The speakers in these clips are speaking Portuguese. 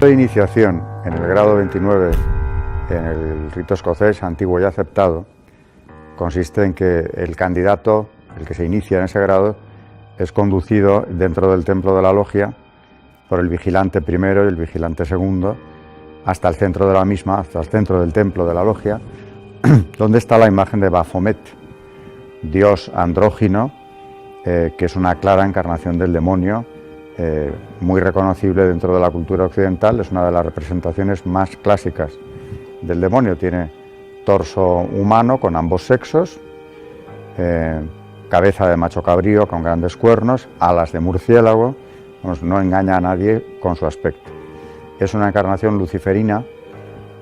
de iniciación en el grado 29, en el rito escocés antiguo y aceptado, consiste en que el candidato, el que se inicia en ese grado, es conducido dentro del templo de la logia por el vigilante primero y el vigilante segundo hasta el centro de la misma, hasta el centro del templo de la logia, donde está la imagen de Baphomet, dios andrógino, que es una clara encarnación del demonio, muy reconocible dentro de la cultura occidental. Es una de las representaciones más clásicas del demonio. Tiene torso humano con ambos sexos, cabeza de macho cabrío con grandes cuernos, alas de murciélago. No engaña a nadie con su aspecto. Es una encarnación luciferina,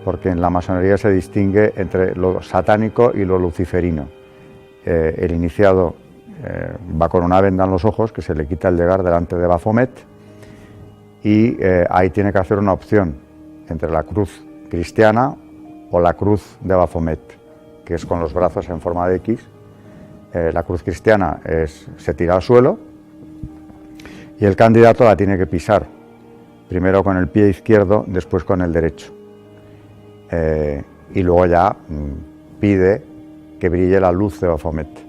porque en la masonería se distingue entre lo satánico y lo luciferino. El iniciado va con una venda en los ojos que se le quita al llegar delante de Baphomet, y ahí tiene que hacer una opción entre la cruz cristiana o la cruz de Baphomet, que es con los brazos en forma de X. La cruz cristiana se tira al suelo y el candidato la tiene que pisar, primero con el pie izquierdo, después con el derecho, y luego ya pide que brille la luz de Baphomet.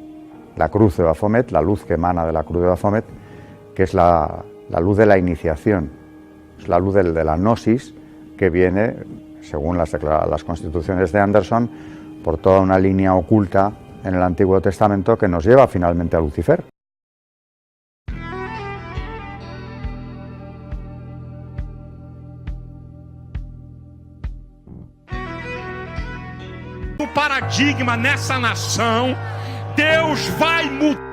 La cruz de Baphomet, la luz que emana de la cruz de Baphomet, que es la luz de la iniciación, es la luz de la gnosis, que viene, según las constituciones de Anderson, por toda una línea oculta en el Antiguo Testamento que nos lleva finalmente a Lucifer. O paradigma nessa nação, Deus vai mudar.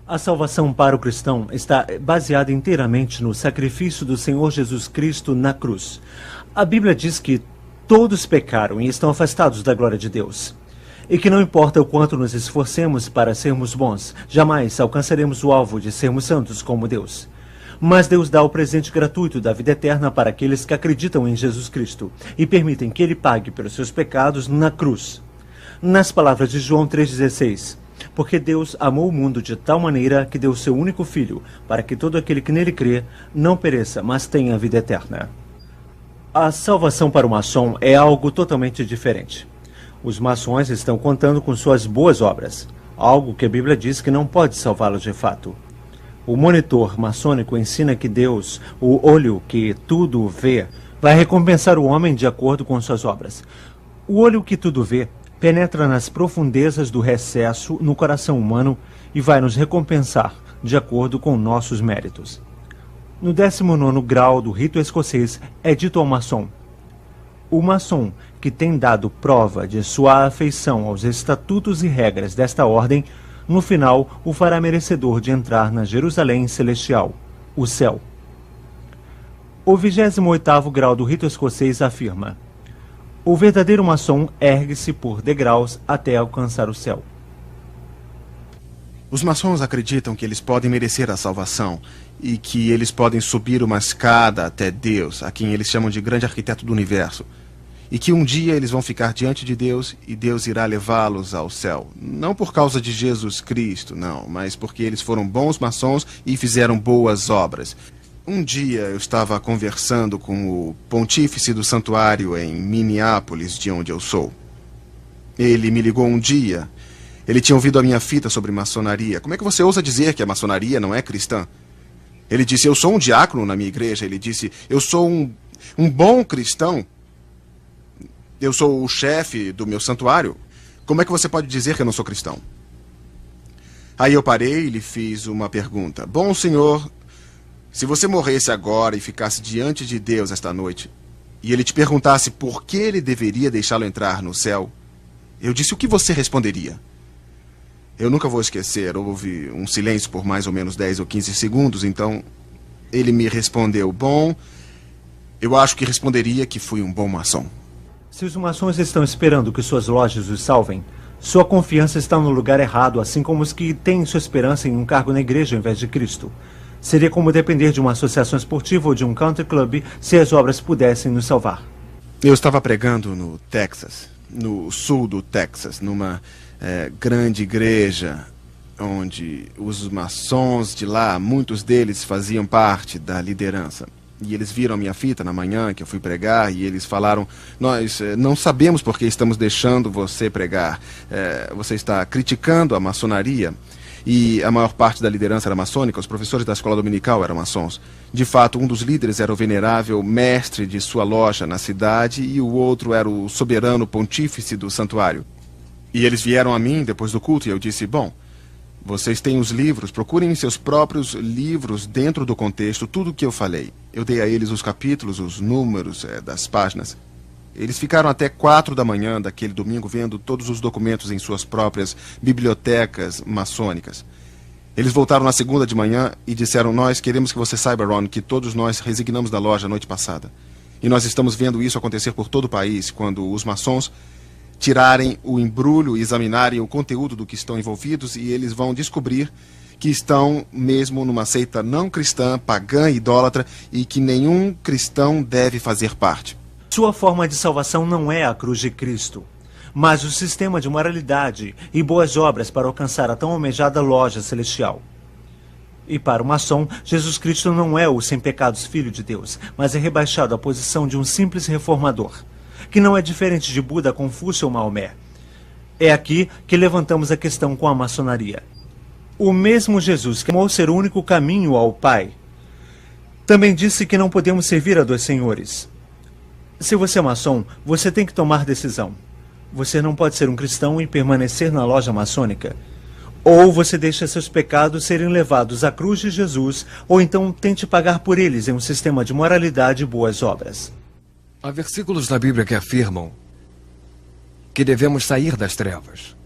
A salvação para o cristão está baseada inteiramente no sacrifício do Senhor Jesus Cristo na cruz. A Bíblia diz que todos pecaram e estão afastados da glória de Deus. E que não importa o quanto nos esforcemos para sermos bons, jamais alcançaremos o alvo de sermos santos como Deus. Mas Deus dá o presente gratuito da vida eterna para aqueles que acreditam em Jesus Cristo e permitem que Ele pague pelos seus pecados na cruz. Nas palavras de João 3,16... porque Deus amou o mundo de tal maneira que deu o seu único Filho, para que todo aquele que nele crê não pereça, mas tenha a vida eterna. A salvação para o maçom é algo totalmente diferente. Os maçons estão contando com suas boas obras, algo que a Bíblia diz que não pode salvá-los de fato. O monitor maçônico ensina que Deus, o olho que tudo vê, vai recompensar o homem de acordo com suas obras. O olho que tudo vê penetra nas profundezas do recesso no coração humano e vai nos recompensar de acordo com nossos méritos. No 19º grau do rito escocês é dito ao maçom: o maçom que tem dado prova de sua afeição aos estatutos e regras desta ordem, no final o fará merecedor de entrar na Jerusalém celestial, o céu. O 28º grau do rito escocês afirma: o verdadeiro maçom ergue-se por degraus até alcançar o céu. Os maçons acreditam que eles podem merecer a salvação e que eles podem subir uma escada até Deus, a quem eles chamam de grande arquiteto do universo, e que um dia eles vão ficar diante de Deus e Deus irá levá-los ao céu. Não por causa de Jesus Cristo, não, mas porque eles foram bons maçons e fizeram boas obras. Um dia eu estava conversando com o pontífice do santuário em Minneapolis, de onde eu sou. Ele me ligou um dia. Ele tinha ouvido a minha fita sobre maçonaria. Como é que você ousa dizer que a maçonaria não é cristã? Ele disse: eu sou um diácono na minha igreja. Ele disse: eu sou um bom cristão. Eu sou o chefe do meu santuário. Como é que você pode dizer que eu não sou cristão? Aí eu parei e lhe fiz uma pergunta. Bom, senhor, se você morresse agora e ficasse diante de Deus esta noite, e ele te perguntasse por que ele deveria deixá-lo entrar no céu, eu disse: o que você responderia? Eu nunca vou esquecer, houve um silêncio por mais ou menos 10 ou 15 segundos, então Ele me respondeu, bom, eu acho que responderia que fui um bom maçom. Se os maçons estão esperando que suas lojas os salvem, sua confiança está no lugar errado, assim como os que têm sua esperança em um cargo na igreja ao invés de Cristo. Seria como depender de uma associação esportiva ou de um country club se as obras pudessem nos salvar. Eu estava pregando no Texas, no sul do Texas, numa grande igreja, onde os maçons de lá, muitos deles faziam parte da liderança. E eles viram a minha fita na manhã que eu fui pregar e eles falaram, nós não sabemos por que estamos deixando você pregar. Você está criticando a maçonaria. E a maior parte da liderança era maçônica, os professores da escola dominical eram maçons. De fato, um dos líderes era o venerável mestre de sua loja na cidade e o outro era o soberano pontífice do santuário. E eles vieram a mim depois do culto e eu disse, bom, vocês têm os livros, procurem em seus próprios livros, dentro do contexto, tudo o que eu falei. Eu dei a eles os capítulos, os números das páginas. Eles ficaram até 4 da manhã daquele domingo vendo todos os documentos em suas próprias bibliotecas maçônicas. Eles voltaram na segunda de manhã e disseram, nós queremos que você saiba, Ron, que todos nós resignamos da loja a noite passada. E nós estamos vendo isso acontecer por todo o país, quando os maçons tirarem o embrulho e examinarem o conteúdo do que estão envolvidos e eles vão descobrir que estão mesmo numa seita não cristã, pagã e idólatra e que nenhum cristão deve fazer parte. Sua forma de salvação não é a cruz de Cristo, mas o sistema de moralidade e boas obras para alcançar a tão almejada loja celestial. E para o maçom, Jesus Cristo não é o sem pecados Filho de Deus, mas é rebaixado à posição de um simples reformador, que não é diferente de Buda, Confúcio ou Maomé. É aqui que levantamos a questão com a maçonaria. O mesmo Jesus que amou ser o único caminho ao Pai, também disse que não podemos servir a dois senhores. Se você é maçom, você tem que tomar decisão. Você não pode ser um cristão e permanecer na loja maçônica. Ou você deixa seus pecados serem levados à cruz de Jesus, ou então tente pagar por eles em um sistema de moralidade e boas obras. Há versículos na Bíblia que afirmam que devemos sair das trevas.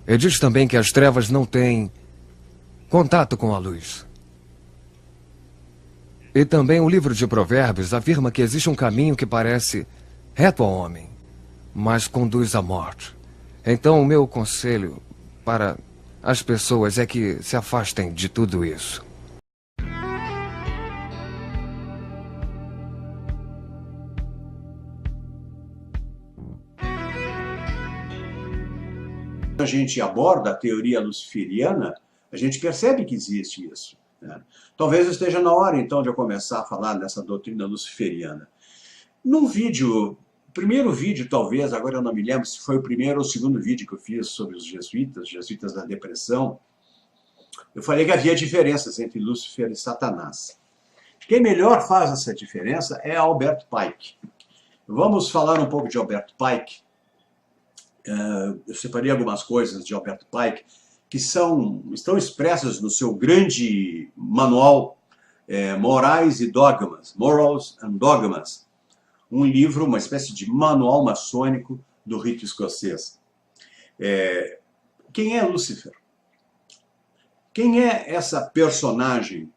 E diz também que as trevas não têm contato com a luz. E também o livro de Provérbios afirma que existe um caminho que parece reto ao homem, mas conduz à morte. Então o meu conselho para as pessoas é que se afastem de tudo isso. A gente aborda a teoria luciferiana, a gente percebe que existe isso, né? Talvez esteja na hora, então, de eu começar a falar dessa doutrina luciferiana. No vídeo, o primeiro vídeo, talvez, agora eu não me lembro se foi o primeiro ou o segundo vídeo que eu fiz sobre os jesuítas da depressão, eu falei que havia diferenças entre Lúcifer e Satanás. Quem melhor faz essa diferença é Albert Pike. Vamos falar um pouco de Albert Pike. Eu separei algumas coisas de Albert Pike que estão expressas no seu grande manual Morais e Dogmas, Morals and Dogmas, um livro, uma espécie de manual maçônico do rito escocês. Quem é Lúcifer? Quem é essa personagem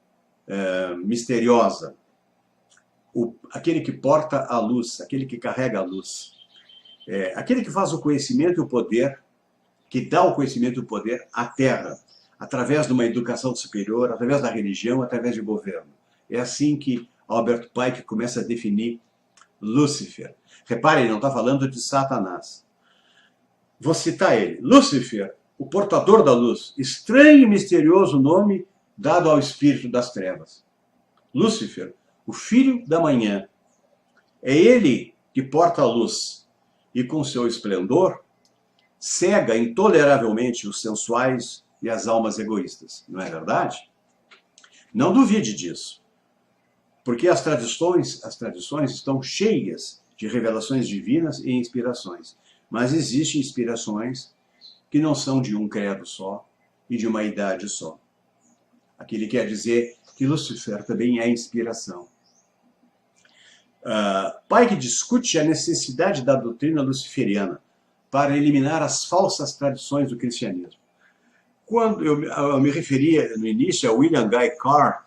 misteriosa? Aquele que porta a luz, aquele que carrega a luz. Aquele que faz o conhecimento e o poder, que dá o conhecimento e o poder à Terra, através de uma educação superior, através da religião, através de governo. É assim que Albert Pike começa a definir Lúcifer. Reparem, ele não está falando de Satanás. Vou citar ele. Lúcifer, o portador da luz, estranho e misterioso nome dado ao espírito das trevas. Lúcifer, o filho da manhã. É ele que porta a luz e com seu esplendor cega intoleravelmente os sensuais e as almas egoístas. Não é verdade? Não duvide disso, porque as tradições estão cheias de revelações divinas e inspirações. Mas existem inspirações que não são de um credo só e de uma idade só. Aqui ele quer dizer que Lúcifer também é inspiração. Pike discute a necessidade da doutrina luciferiana para eliminar as falsas tradições do cristianismo. Quando eu me referia no início a William Guy Carr,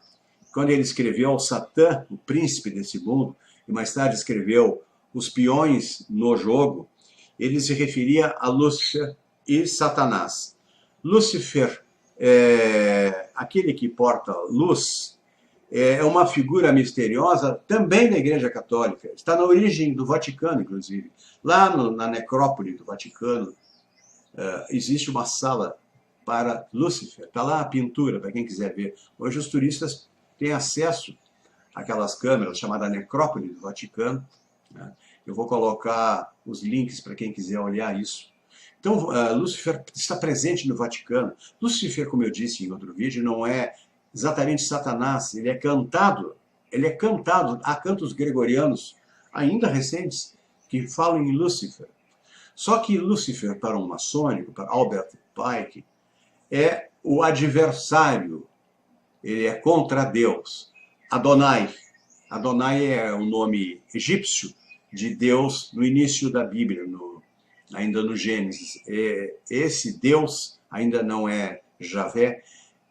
quando ele escreveu Satã, o príncipe desse mundo, e mais tarde escreveu os peões no jogo, ele se referia a Lúcifer e Satanás. Lúcifer, aquele que porta luz, é uma figura misteriosa também da Igreja Católica. Está na origem do Vaticano, inclusive. Lá na necrópole do Vaticano, existe uma sala para Lúcifer. Está lá a pintura, para quem quiser ver. Hoje os turistas têm acesso àquelas câmeras, chamada necrópole do Vaticano. Eu vou colocar os links para quem quiser olhar isso. Então, Lúcifer está presente no Vaticano. Lúcifer, como eu disse em outro vídeo, não é exatamente Satanás, ele é cantado, há cantos gregorianos, ainda recentes, que falam em Lúcifer. Só que Lúcifer, para um maçônico, para Albert Pike, é o adversário, ele é contra Deus. Adonai. Adonai é o nome egípcio de Deus no início da Bíblia, ainda no Gênesis. Esse Deus ainda não é Javé,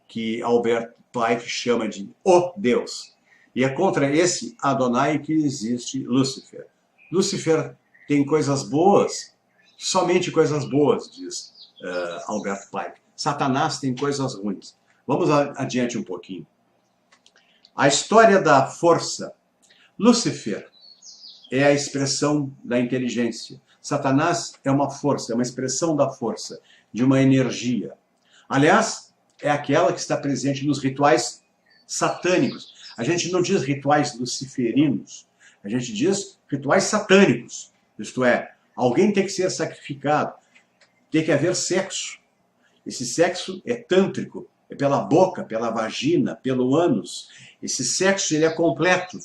que Albert Pike chama de o Deus. E é contra esse Adonai que existe Lúcifer. Lúcifer tem coisas boas, somente coisas boas, diz Albert Pike. Satanás tem coisas ruins. Vamos adiante um pouquinho. A história da força. Lúcifer é a expressão da inteligência. Satanás é uma força, é uma expressão da força, de uma energia. Aliás, é aquela que está presente nos rituais satânicos. A gente não diz rituais luciferinos, a gente diz rituais satânicos. Isto é, alguém tem que ser sacrificado, tem que haver sexo. Esse sexo é tântrico, é pela boca, pela vagina, pelo ânus. Esse sexo ele é completo.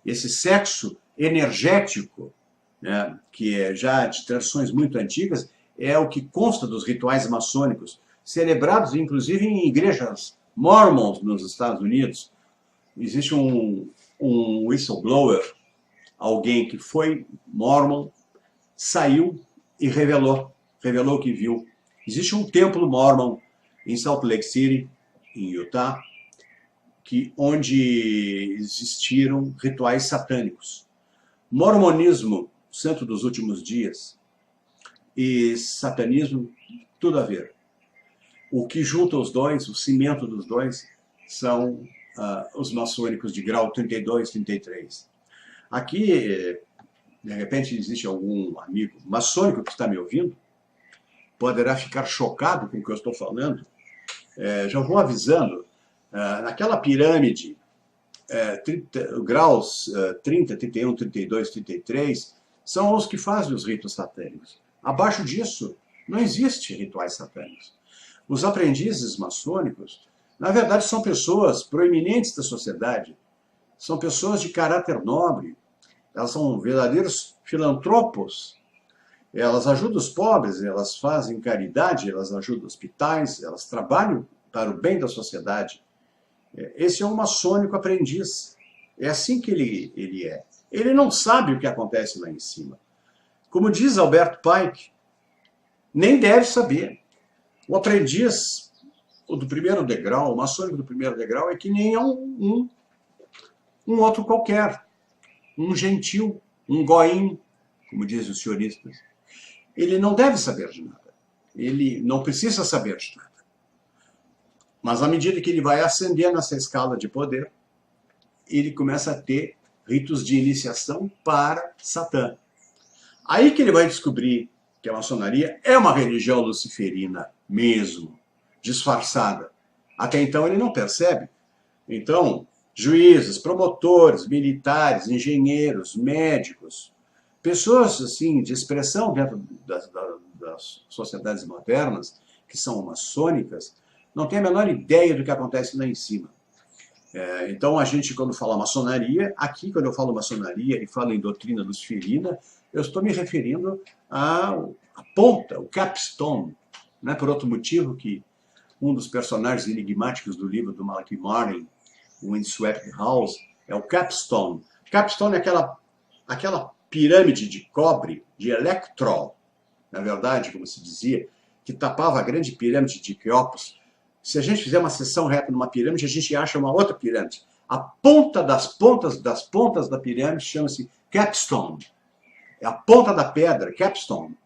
Esse sexo energético, né, que é já de tradições muito antigas, é o que consta dos rituais maçônicos, celebrados inclusive em igrejas mormons nos Estados Unidos. Existe um whistleblower, alguém que foi mormon, saiu e revelou o que viu. Existe um templo mormon em Salt Lake City, em Utah, onde existiram rituais satânicos. Mormonismo, santo dos últimos dias, e satanismo, tudo a ver. O que junta os dois, o cimento dos dois, são os maçônicos de grau 32, 33. Aqui, de repente, existe algum amigo maçônico que está me ouvindo, poderá ficar chocado com o que eu estou falando. Já vou avisando, naquela pirâmide, graus 30, 31, 32, 33, são os que fazem os ritos satânicos. Abaixo disso, não existe rituais satânicos. Os aprendizes maçônicos, na verdade, são pessoas proeminentes da sociedade, são pessoas de caráter nobre, elas são verdadeiros filantropos, elas ajudam os pobres, elas fazem caridade, elas ajudam hospitais, elas trabalham para o bem da sociedade. Esse é um maçônico aprendiz. É assim que ele é. Ele não sabe o que acontece lá em cima. Como diz Albert Pike, nem deve saber. O aprendiz do primeiro degrau, o maçônico do primeiro degrau, é que nem um outro qualquer. Um gentil, um goim, como dizem os sionistas. Ele não deve saber de nada. Ele não precisa saber de nada. Mas à medida que ele vai ascendendo essa escala de poder, ele começa a ter ritos de iniciação para Satã. Aí que ele vai descobrir que a maçonaria é uma religião luciferina mesmo, disfarçada. Até então ele não percebe. Então, juízes, promotores, militares, engenheiros, médicos, pessoas assim de expressão dentro das sociedades modernas, que são maçônicas, não tem a menor ideia do que acontece lá em cima. Então a gente, quando fala maçonaria, aqui quando eu falo maçonaria e falo em doutrina luciferina, eu estou me referindo à ponta, o capstone. Não é por outro motivo que um dos personagens enigmáticos do livro do Malachi Martin, o Windswept House, é o capstone. Capstone é aquela pirâmide de cobre, de electrol, na verdade, como se dizia, que tapava a grande pirâmide de Quéops. Se a gente fizer uma seção reta numa pirâmide, a gente acha uma outra pirâmide. A ponta das pontas da pirâmide chama-se capstone. É a ponta da pedra, capstone.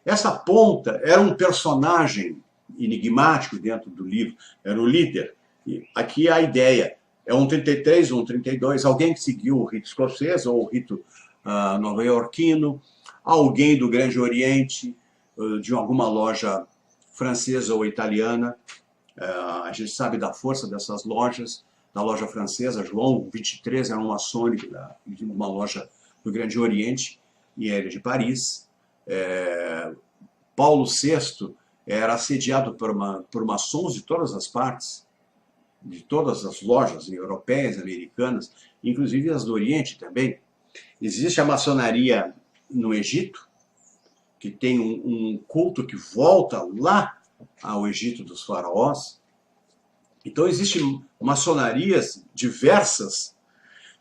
Essa ponta era um personagem enigmático dentro do livro, era o líder. E aqui a ideia é um 33, um 32, alguém que seguiu o rito escocês ou o rito nova-iorquino, alguém do Grande Oriente, de alguma loja francesa ou italiana. A gente sabe da força dessas lojas, da loja francesa, João 23 era um maçônico de uma loja do Grande Oriente, e era de Paris. Paulo VI era assediado por maçons de todas as partes, de todas as lojas europeias, americanas, inclusive as do Oriente também. Existe a maçonaria no Egito, que tem um culto que volta lá ao Egito dos faraós. Então existem maçonarias diversas,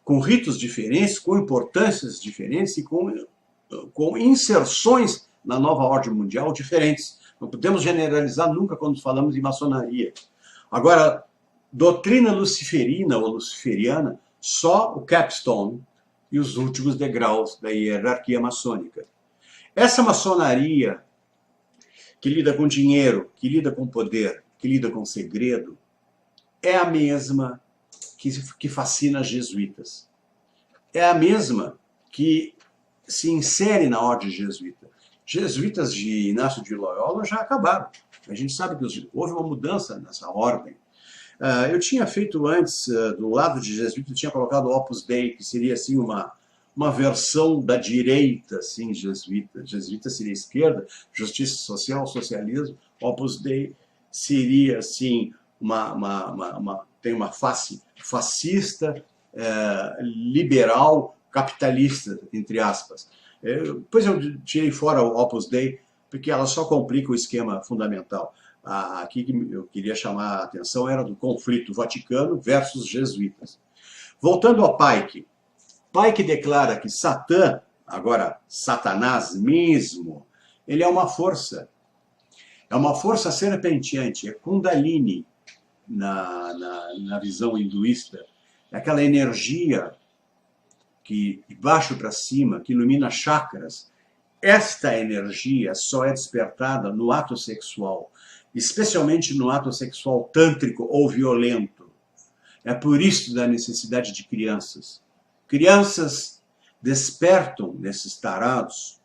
com ritos diferentes, com importâncias diferentes e com inserções na nova ordem mundial diferentes. Não podemos generalizar nunca quando falamos em maçonaria. Agora, doutrina luciferina ou luciferiana, só o capstone e os últimos degraus da hierarquia maçônica. Essa maçonaria que lida com dinheiro, que lida com poder, que lida com segredo, é a mesma que fascina os jesuítas. É a mesma que se insere na ordem jesuíta. Jesuítas de Inácio de Loyola já acabaram. A gente sabe que houve uma mudança nessa ordem. Eu tinha feito antes, do lado de jesuíta, eu tinha colocado o Opus Dei, que seria assim uma versão da direita, assim, jesuíta. Jesuíta seria esquerda, justiça social, socialismo. Opus Dei seria, assim, tem uma face fascista, liberal, capitalista, entre aspas. Depois eu tirei fora o Opus Dei, porque ela só complica o esquema fundamental. Aqui que eu queria chamar a atenção era do conflito Vaticano versus jesuítas. Voltando a Pike. Pike declara que Satã, agora Satanás mesmo, ele é uma força. É uma força serpenteante, é Kundalini na visão hinduísta. É aquela energia que de baixo para cima, que ilumina chakras. Esta energia só é despertada no ato sexual, especialmente no ato sexual tântrico ou violento. É por isso da necessidade de crianças. Crianças despertam nesses tarados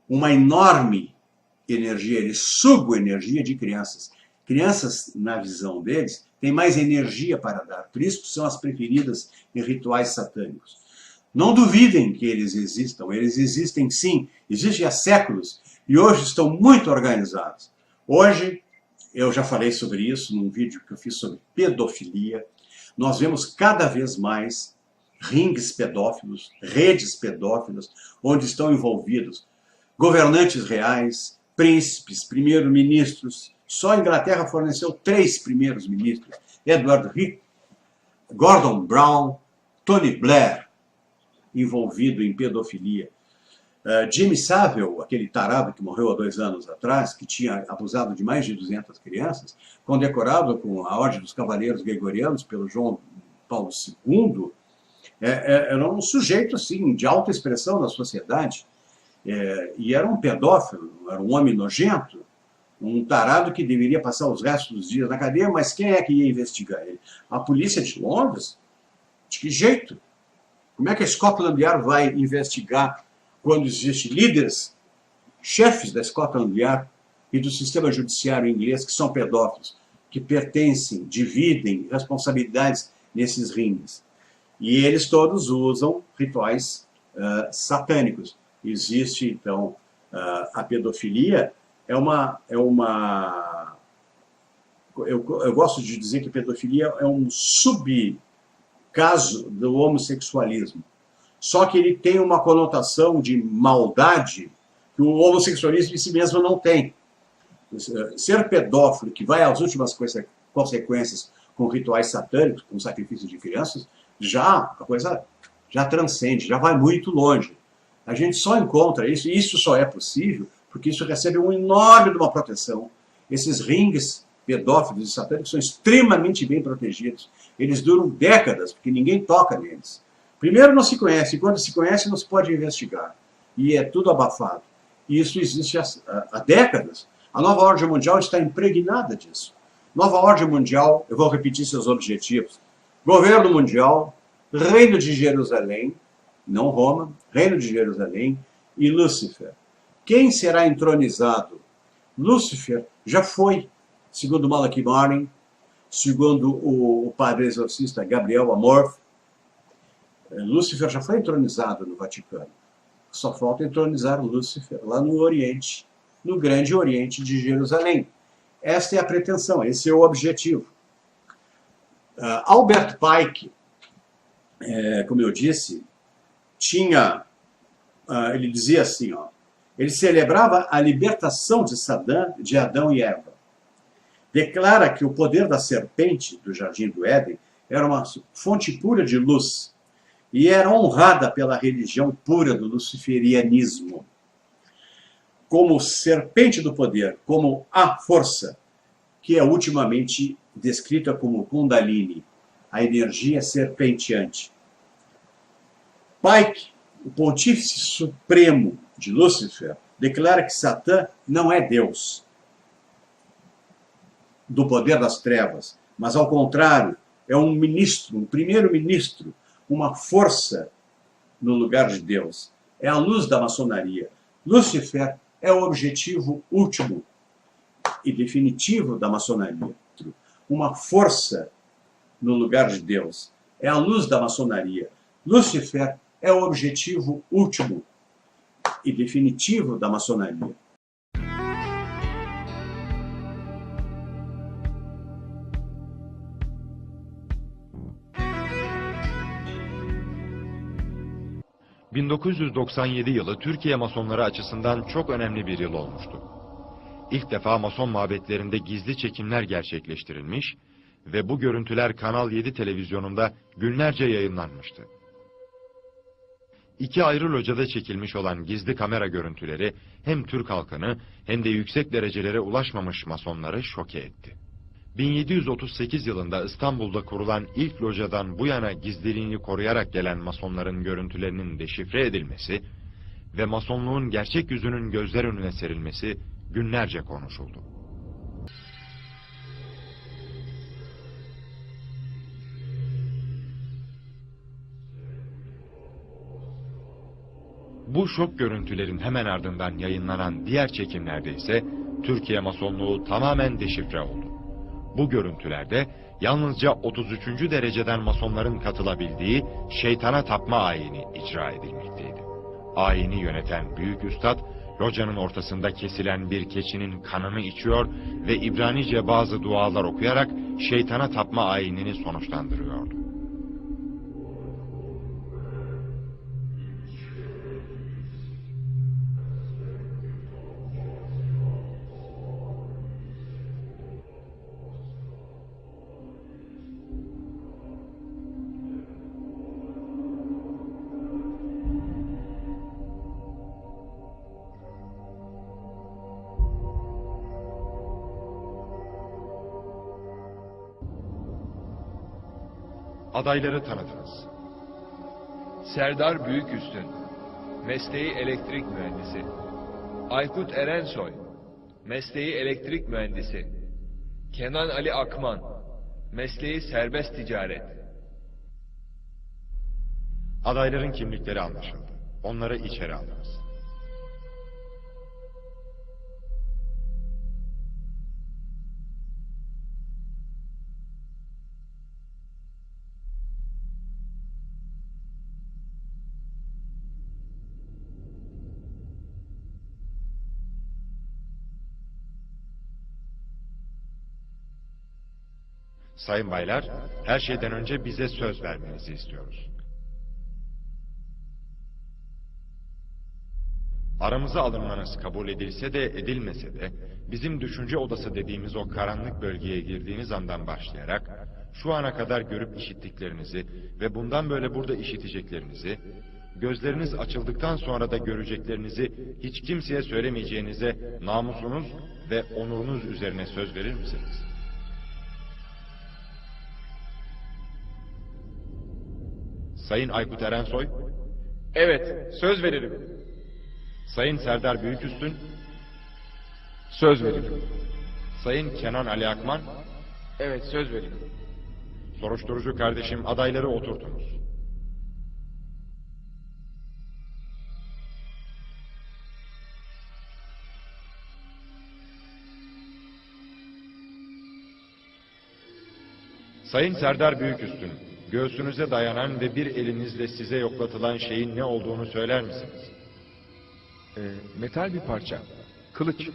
uma enorme energia, eles sugam a energia de crianças. Crianças, na visão deles, têm mais energia para dar, por isso são as preferidas em rituais satânicos. Não duvidem que eles existem sim, existem há séculos e hoje estão muito organizados. Hoje, eu já falei sobre isso num vídeo que eu fiz sobre pedofilia, nós vemos cada vez mais ringues pedófilos, redes pedófilas, onde estão envolvidos governantes reais, príncipes, primeiros-ministros. Só a Inglaterra forneceu 3 primeiros ministros, Edward Heath, Gordon Brown, Tony Blair, envolvido em pedofilia. Jimmy Savile, aquele tarado que morreu há 2 anos atrás, que tinha abusado de mais de 200 crianças, condecorado com a Ordem dos Cavaleiros Gregorianos pelo João Paulo II, era um sujeito assim, de alta expressão na sociedade, e era um pedófilo, era um homem nojento, um tarado que deveria passar os restos dos dias na cadeia, mas quem é que ia investigar ele? A polícia de Londres? De que jeito? Como é que a Scotland Yard vai investigar quando existem líderes, chefes da Scotland Yard e do sistema judiciário inglês que são pedófilos, que pertencem, dividem responsabilidades nesses ringues? E eles todos usam rituais satânicos. Existe, então, a pedofilia, eu gosto de dizer que a pedofilia é um subcaso do homossexualismo. Só que ele tem uma conotação de maldade que o homossexualismo em si mesmo não tem. Ser pedófilo, que vai às últimas consequências com rituais satânicos, com sacrifício de crianças, a coisa já transcende, já vai muito longe. A gente só encontra isso, e isso só é possível porque isso recebe um enorme de uma proteção. Esses ringues pedófilos e satânicos são extremamente bem protegidos. Eles duram décadas, porque ninguém toca neles. Primeiro não se conhece, e quando se conhece não se pode investigar. E é tudo abafado. E isso existe há décadas. A nova ordem mundial está impregnada disso. Nova ordem mundial, eu vou repetir seus objetivos. Governo mundial, reino de Jerusalém, não Roma, reino de Jerusalém e Lúcifer. Quem será entronizado? Lúcifer já foi, segundo Malachi Martin, segundo o padre exorcista Gabriel Amorth. Lúcifer já foi entronizado no Vaticano. Só falta entronizar Lúcifer lá no Oriente, no Grande Oriente de Jerusalém. Esta é a pretensão, esse é o objetivo. Albert Pike, como eu disse, ele dizia assim, ele celebrava a libertação de Adão e Eva. Declara que o poder da serpente do Jardim do Éden era uma fonte pura de luz e era honrada pela religião pura do luciferianismo. Como serpente do poder, como a força, que é ultimamente descrita como Kundalini, a energia serpenteante. Pike, o pontífice supremo de Lúcifer, declara que Satã não é Deus do poder das trevas, mas ao contrário, é um ministro, um primeiro-ministro, uma força no lugar de Deus. É a luz da maçonaria. Lúcifer é o objetivo último e definitivo da maçonaria. Uma força no lugar de Deus. É a luz da maçonaria. Lúcifer é o objetivo último e definitivo da maçonaria. ...1997 yılı Türkiye Masonları açısından çok önemli bir yıl olmuştu. İlk defa Mason mabetlerinde gizli çekimler gerçekleştirilmiş ve bu görüntüler Kanal 7 televizyonunda günlerce yayınlanmıştı. İki ayrı locada çekilmiş olan gizli kamera görüntüleri hem Türk halkını hem de yüksek derecelere ulaşmamış Masonları şoke etti. 1738 yılında İstanbul'da kurulan ilk locadan bu yana gizliliğini koruyarak gelen Masonların görüntülerinin deşifre edilmesi ve Masonluğun gerçek yüzünün gözler önüne serilmesi günlerce konuşuldu. Bu şok görüntülerin hemen ardından yayınlanan diğer çekimlerde ise Türkiye Masonluğu tamamen deşifre oldu. Bu görüntülerde yalnızca 33. dereceden Masonların katılabildiği şeytana tapma ayini icra edilmekteydi. Ayini yöneten büyük üstad, locanın ortasında kesilen bir keçinin kanını içiyor ve İbranice bazı dualar okuyarak şeytana tapma ayinini sonuçlandırıyordu. Adayları tanıdınız. Serdar Büyüküstün, mesleği elektrik mühendisi. Aykut Erensoy, mesleği elektrik mühendisi. Kenan Ali Akman, mesleği serbest ticaret. Adayların kimlikleri anlaşıldı. Onları içeri aldınız. Sayın baylar, her şeyden önce bize söz vermenizi istiyoruz. Aramıza alınmanız kabul edilse de edilmese de, bizim düşünce odası dediğimiz o karanlık bölgeye girdiğiniz andan başlayarak, şu ana kadar görüp işittiklerinizi ve bundan böyle burada işiteceklerinizi, gözleriniz açıldıktan sonra da göreceklerinizi hiç kimseye söylemeyeceğinize namusunuz ve onurunuz üzerine söz verir misiniz? Sayın Aykut Erensoy, Evet, söz veririm. Sayın Serdar Büyüküstün, Söz veririm. Sayın Kenan Ali Akman, Evet, söz veririm. soruşturucu kardeşim adayları oturtunuz. Sayın Serdar Büyüküstün, göğsünüze dayanan ve bir elinizle size yoklatılan şeyin ne olduğunu söyler misiniz? Metal bir parça. Kılıç.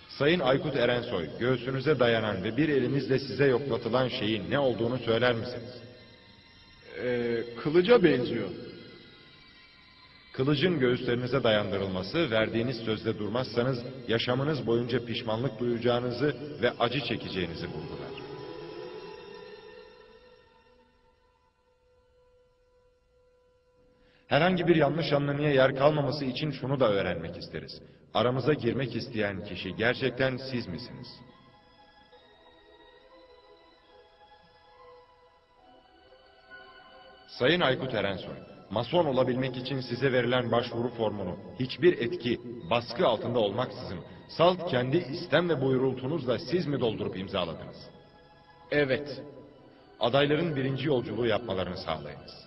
Sayın Aykut Erensoy, göğsünüze dayanan ve bir elinizle size yoklatılan şeyin ne olduğunu söyler misiniz? Kılıca benziyor. Kılıcın göğüslerinize dayandırılması, verdiğiniz sözde durmazsanız yaşamınız boyunca pişmanlık duyacağınızı ve acı çekeceğinizi vurgular. Herhangi bir yanlış anlamaya yer kalmaması için şunu da öğrenmek isteriz. Aramıza girmek isteyen kişi gerçekten siz misiniz? Sayın Aykut Erensoy, Mason olabilmek için size verilen başvuru formunu hiçbir etki, baskı altında olmaksızın salt kendi istem ve buyurultunuzla siz mi doldurup imzaladınız? Evet. Adayların birinci yolculuğu yapmalarını sağlayınız.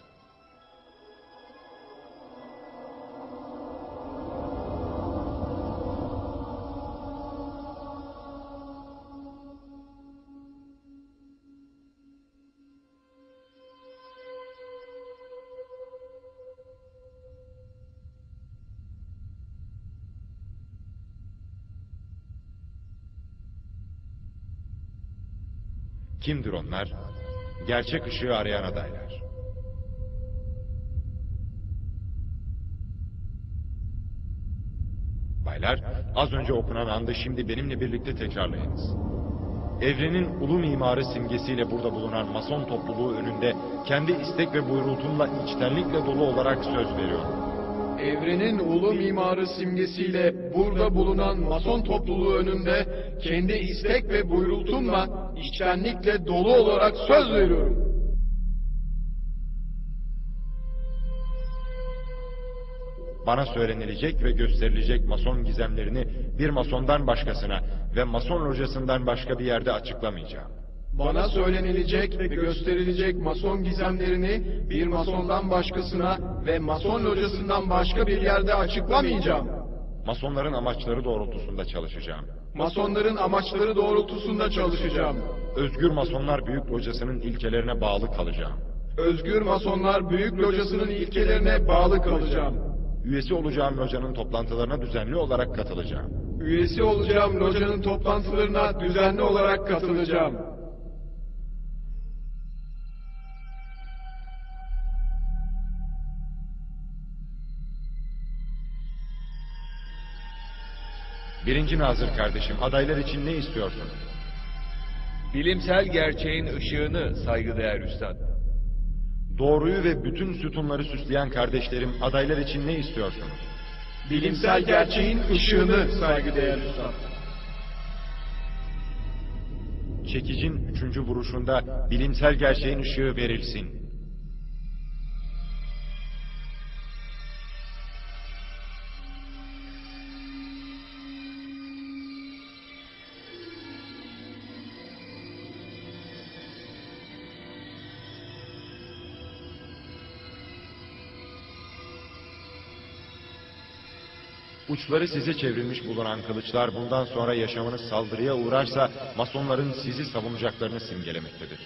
Kimdir onlar? Gerçek ışığı arayan adaylar. Baylar, az önce okunan andı şimdi benimle birlikte tekrarlayınız. Evrenin ulu mimarı simgesiyle burada bulunan Mason topluluğu önünde kendi istek ve buyruğumla içtenlikle dolu olarak söz veriyorum. Evrenin ulu mimarı simgesiyle burada bulunan Mason topluluğu önünde kendi istek ve buyrultumla içtenlikle dolu olarak söz veriyorum. Bana söylenilecek ve gösterilecek Mason gizemlerini bir Masondan başkasına ve Mason locasından başka bir yerde açıklamayacağım. Bana söylenilecek ve gösterilecek Mason gizemlerini bir Masondan başkasına ve Mason locasından başka bir yerde açıklamayacağım. Masonların amaçları doğrultusunda çalışacağım. Masonların amaçları doğrultusunda çalışacağım. Özgür Masonlar Büyük Locası'nın ilkelerine bağlı kalacağım. Özgür Masonlar Büyük Locası'nın ilkelerine bağlı kalacağım. Üyesi olacağım locanın toplantılarına düzenli olarak katılacağım. Üyesi olacağım locanın toplantılarına düzenli olarak katılacağım. Birinci Nazır kardeşim, adaylar için ne istiyorsun? Bilimsel gerçeğin ışığını saygıdeğer üstad. Doğruyu ve bütün sütunları süsleyen kardeşlerim, adaylar için ne istiyorsunuz? Bilimsel gerçeğin ışığını saygıdeğer üstad. Çekicin 3. vuruşunda bilimsel gerçeğin ışığı verilsin. Uçları size çevrilmiş bulunan kılıçlar bundan sonra yaşamınız saldırıya uğrarsa Masonların sizi savunacaklarını simgelemektedir.